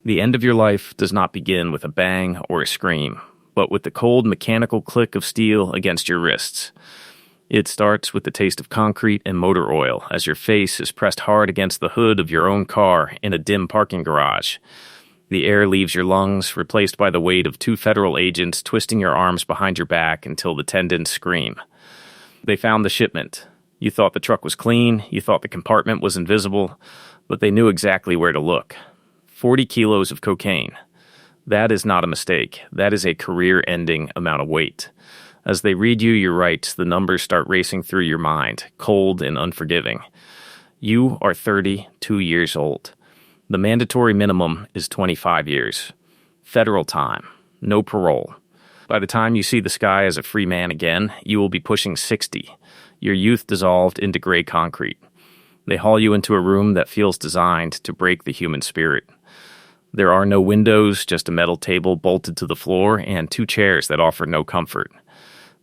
The end of your life does not begin with a bang or a scream, but with the cold mechanical click of steel against your wrists. It starts with the taste of concrete and motor oil as your face is pressed hard against the hood of your own car in a dim parking garage. The air leaves your lungs, replaced by the weight of 2 federal agents twisting your arms behind your back until the tendons scream. They found the shipment. You thought the truck was clean, you thought the compartment was invisible, but they knew exactly where to look. 40 kilos of cocaine. That is not a mistake. That is a career-ending amount of weight. As they read you your rights, the numbers start racing through your mind, cold and unforgiving. You are 32 years old. The mandatory minimum is 25 years. Federal time. No parole. By the time you see the sky as a free man again, you will be pushing 60. Your youth dissolved into gray concrete. They haul you into a room that feels designed to break the human spirit. There are no windows, just a metal table bolted to the floor and 2 chairs that offer no comfort.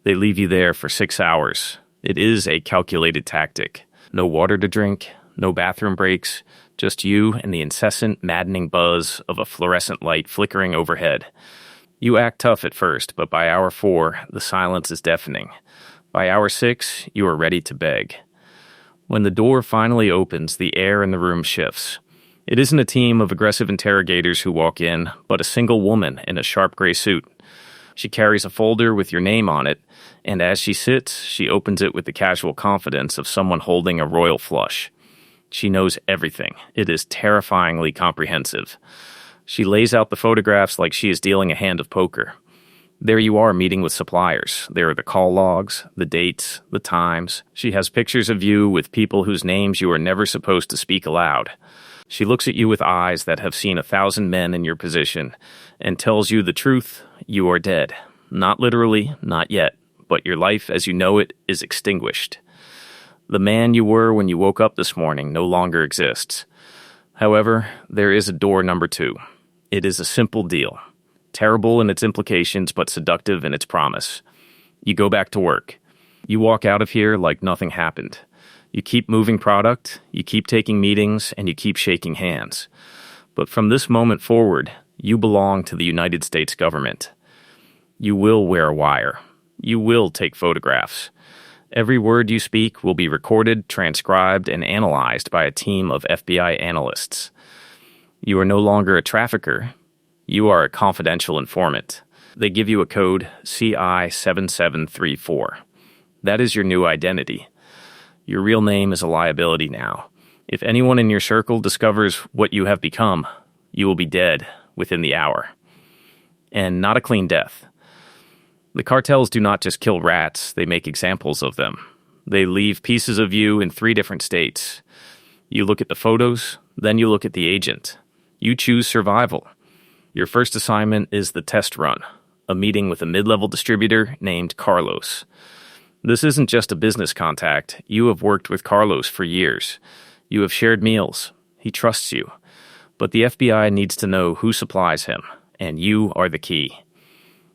They leave you there for 6 hours. It is a calculated tactic. No water to drink, no bathroom breaks, just you and the incessant, maddening buzz of a fluorescent light flickering overhead. You act tough at first, but by hour 4, the silence is deafening. By hour 6, you are ready to beg. When the door finally opens, the air in the room shifts. It isn't a team of aggressive interrogators who walk in, but a single woman in a sharp gray suit. She carries a folder with your name on it, and as she sits, she opens it with the casual confidence of someone holding a royal flush. She knows everything. It is terrifyingly comprehensive. She lays out the photographs like she is dealing a hand of poker. There you are meeting with suppliers. There are the call logs, the dates, the times. She has pictures of you with people whose names you are never supposed to speak aloud. She looks at you with eyes that have seen 1,000 men in your position and tells you the truth: you are dead. Not literally, not yet, but your life as you know it is extinguished. The man you were when you woke up this morning no longer exists. However, there is a door number 2. It is a simple deal. Terrible in its implications, but seductive in its promise. You go back to work. You walk out of here like nothing happened. You keep moving product, you keep taking meetings, and you keep shaking hands. But from this moment forward, you belong to the United States government. You will wear a wire. You will take photographs. Every word you speak will be recorded, transcribed, and analyzed by a team of FBI analysts. You are no longer a trafficker. You are a confidential informant. They give you a code CI7734. That is your new identity. Your real name is a liability now. If anyone in your circle discovers what you have become, you will be dead within the hour. And not a clean death. The cartels do not just kill rats, they make examples of them. They leave pieces of you in 3 different states. You look at the photos, then you look at the agent. You choose survival. Your first assignment is the test run, a meeting with a mid-level distributor named Carlos. This isn't just a business contact. You have worked with Carlos for years. You have shared meals. He trusts you. But the FBI needs to know who supplies him, and you are the key.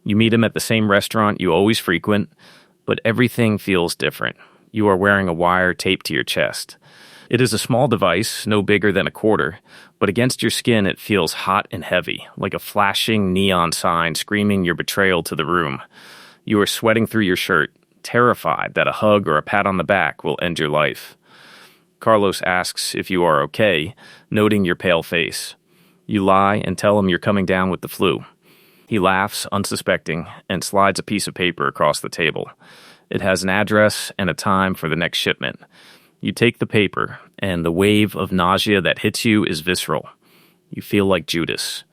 You meet him at the same restaurant you always frequent, but everything feels different. You are wearing a wire taped to your chest. It is a small device, no bigger than a quarter, but against your skin it feels hot and heavy, like a flashing neon sign screaming your betrayal to the room. You are sweating through your shirt, terrified that a hug or a pat on the back will end your life. Carlos asks if you are okay, noting your pale face. You lie and tell him you're coming down with the flu. He laughs, unsuspecting, and slides a piece of paper across the table. It has an address and a time for the next shipment. You take the paper, and the wave of nausea that hits you is visceral. You feel like Judas.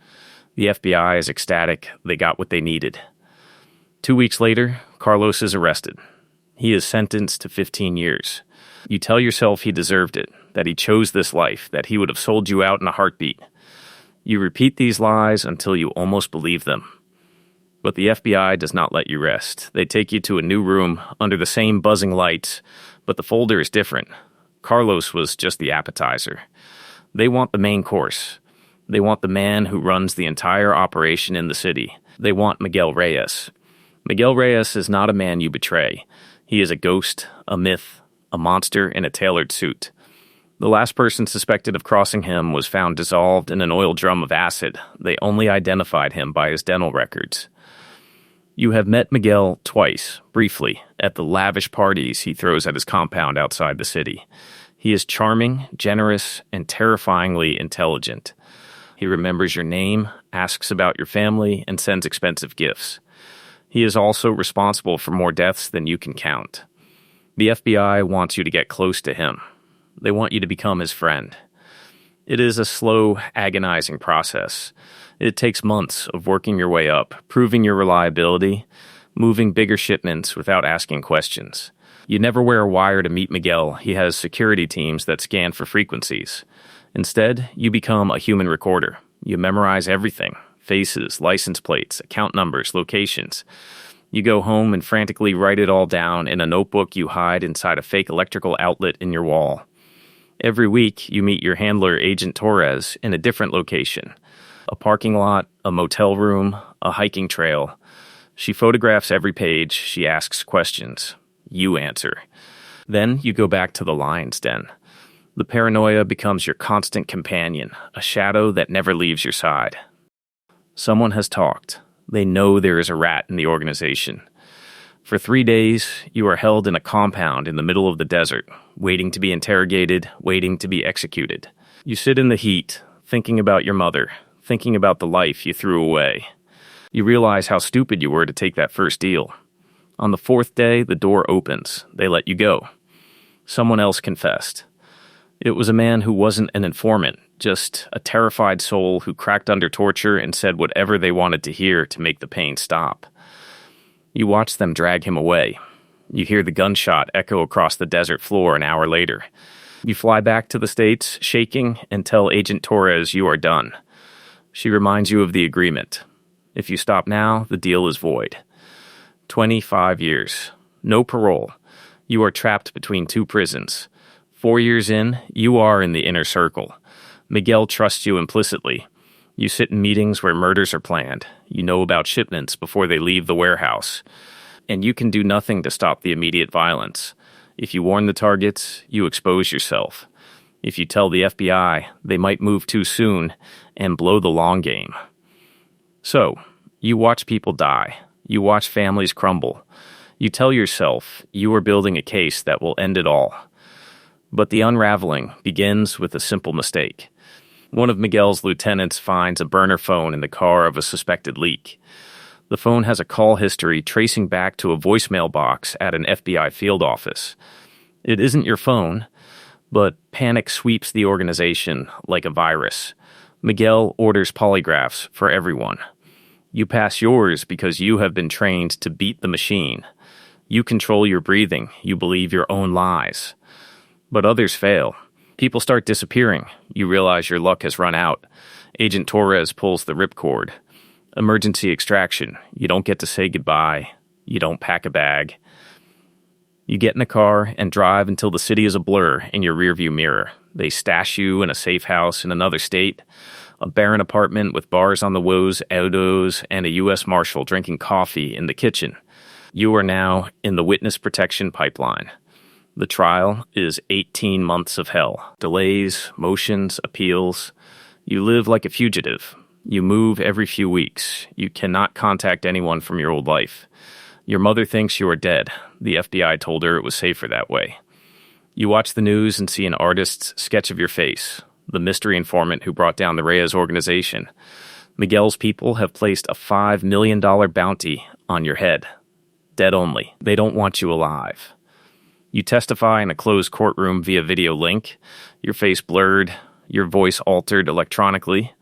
The FBI is ecstatic. They got what they needed. 2 weeks later, Carlos is arrested. He is sentenced to 15 years. You tell yourself he deserved it, that he chose this life, that he would have sold you out in a heartbeat. You repeat these lies until you almost believe them. But the FBI does not let you rest. They take you to a new room under the same buzzing lights, but the folder is different. Carlos was just the appetizer. They want the main course. They want the man who runs the entire operation in the city. They want Miguel Reyes. Miguel Reyes is not a man you betray. He is a ghost, a myth, a monster in a tailored suit. The last person suspected of crossing him was found dissolved in an oil drum of acid. They only identified him by his dental records. You have met Miguel twice, briefly, at the lavish parties he throws at his compound outside the city. He is charming, generous, and terrifyingly intelligent. He remembers your name, asks about your family, and sends expensive gifts. He is also responsible for more deaths than you can count. The FBI wants you to get close to him. They want you to become his friend. It is a slow, agonizing process. It takes months of working your way up, proving your reliability, moving bigger shipments without asking questions. You never wear a wire to meet Miguel. He has security teams that scan for frequencies. Instead, you become a human recorder. You memorize everything: faces, license plates, account numbers, locations. You go home and frantically write it all down in a notebook you hide inside a fake electrical outlet in your wall. Every week, you meet your handler, Agent Torres, in a different location. A parking lot, a motel room, a hiking trail. She photographs every page. She asks questions. You answer. Then you go back to the lion's den. The paranoia becomes your constant companion, a shadow that never leaves your side. Someone has talked. They know there is a rat in the organization. For 3 days, you are held in a compound in the middle of the desert, waiting to be interrogated, waiting to be executed. You sit in the heat, thinking about your mother, thinking about the life you threw away. You realize how stupid you were to take that first deal. On the 4th day, the door opens. They let you go. Someone else confessed. It was a man who wasn't an informant, just a terrified soul who cracked under torture and said whatever they wanted to hear to make the pain stop. You watch them drag him away. You hear the gunshot echo across the desert floor an hour later. You fly back to the States, shaking, and tell Agent Torres you are done. She reminds you of the agreement. If you stop now, the deal is void. 25 years. No parole. You are trapped between 2 prisons. 4 years in, you are in the inner circle. Miguel trusts you implicitly. You sit in meetings where murders are planned. You know about shipments before they leave the warehouse. And you can do nothing to stop the immediate violence. If you warn the targets, you expose yourself. If you tell the FBI, they might move too soon and blow the long game. So, you watch people die. You watch families crumble. You tell yourself you are building a case that will end it all. But the unraveling begins with a simple mistake. One of Miguel's lieutenants finds a burner phone in the car of a suspected leak. The phone has a call history tracing back to a voicemail box at an FBI field office. It isn't your phone, but panic sweeps the organization like a virus. Miguel orders polygraphs for everyone. You pass yours because you have been trained to beat the machine. You control your breathing. You believe your own lies. But others fail. People start disappearing. You realize your luck has run out. Agent Torres pulls the ripcord. Emergency extraction. You don't get to say goodbye. You don't pack a bag. You get in a car and drive until the city is a blur in your rearview mirror. They stash you in a safe house in another state, a barren apartment with bars on the walls, autos, and a U.S. Marshal drinking coffee in the kitchen. You are now in the witness protection pipeline. The trial is 18 months of hell. Delays, motions, appeals. You live like a fugitive. You move every few weeks. You cannot contact anyone from your old life. Your mother thinks you are dead. The FBI told her it was safer that way. You watch the news and see an artist's sketch of your face, the mystery informant who brought down the Reyes organization. Miguel's people have placed a $5 million bounty on your head. Dead only. They don't want you alive. You testify in a closed courtroom via video link, your face blurred, your voice altered electronically.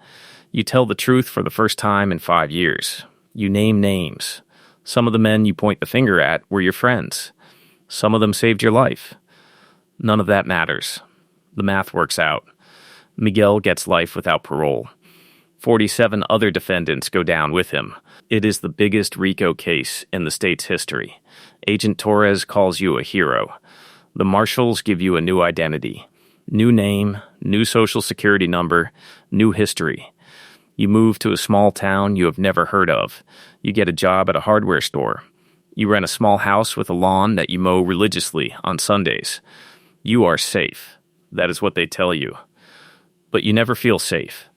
You tell the truth for the first time in 5 years. You name names. Some of the men you point the finger at were your friends. Some of them saved your life. None of that matters. The math works out. Miguel gets life without parole. 47 other defendants go down with him. It is the biggest RICO case in the state's history. Agent Torres calls you a hero. The marshals give you a new identity. New name, new social security number, new history. You move to a small town you have never heard of. You get a job at a hardware store. You rent a small house with a lawn that you mow religiously on Sundays. You are safe. That is what they tell you. But you never feel safe.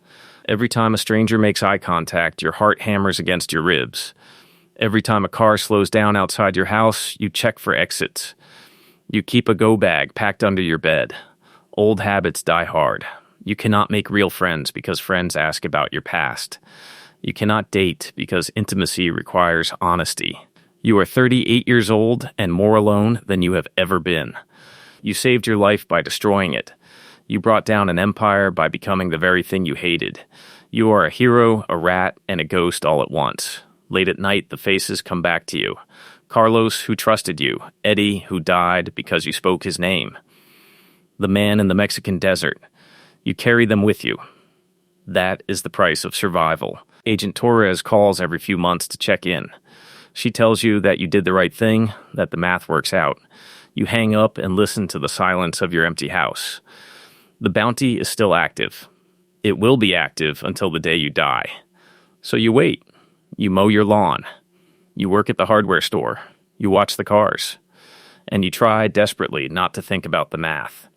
Every time a stranger makes eye contact, your heart hammers against your ribs. Every time a car slows down outside your house, you check for exits. You keep a go bag packed under your bed. Old habits die hard. You cannot make real friends because friends ask about your past. You cannot date because intimacy requires honesty. You are 38 years old and more alone than you have ever been. You saved your life by destroying it. You brought down an empire by becoming the very thing you hated. You are a hero, a rat, and a ghost all at once. Late at night, the faces come back to you. Carlos, who trusted you. Eddie, who died because you spoke his name. The man in the Mexican desert. You carry them with you. That is the price of survival. Agent Torres calls every few months to check in. She tells you that you did the right thing, that the math works out. You hang up and listen to the silence of your empty house. The bounty is still active. It will be active until the day you die. So you wait. You mow your lawn. You work at the hardware store. You watch the cars. And you try desperately not to think about the math.